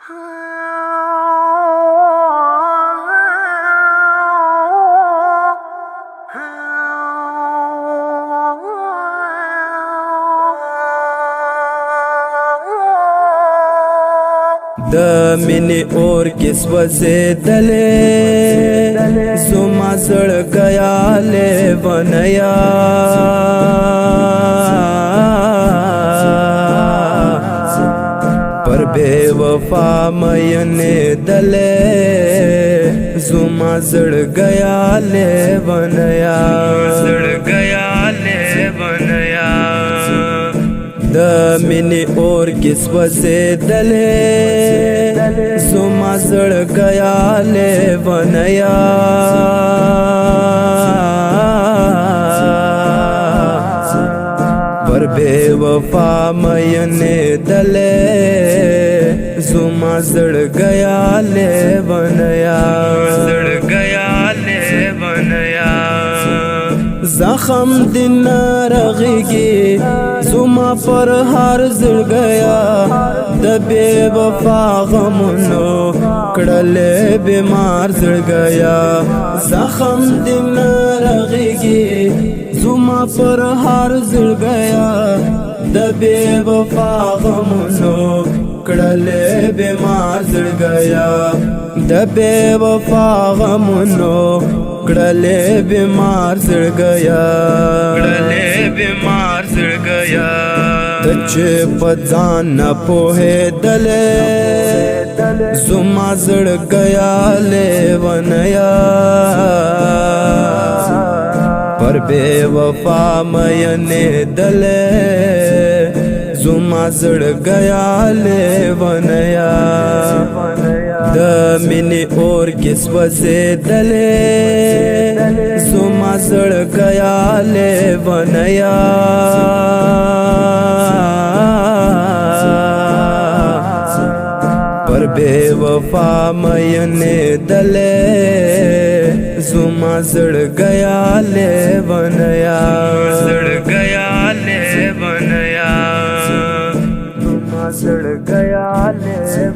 د مینې اور کې سوځېدلې زما زړګیا لیونیا پر بے وفا مینې دلې زما زړګیا لیونیا د مینې اور کې سوځېدلې زما زړګیا لیونیا پر بے وفا مینې دلې زما زړګیا لیونیا زخم دن رغیږي زما پر هر زړګیا د بے وفا غمونو کړلې بیمار زړګیا زخم دن رغیږي زما پر هر زړګیا د بے وفا غمونو کړلې بیمار زړګیا د بے وفا غمونو کړلې بیمار زړګیا ته چې په ځان نه پوهېدلې زما زړګیا لیونیا پر بے وفا مینې دلې زما زړګیا لیونیا د مینې اور کې سوځېدلې زما زړګیا لیونیا پر بے وفا مینې دلې زما زړګیا لیونیا زړګیا لیونیا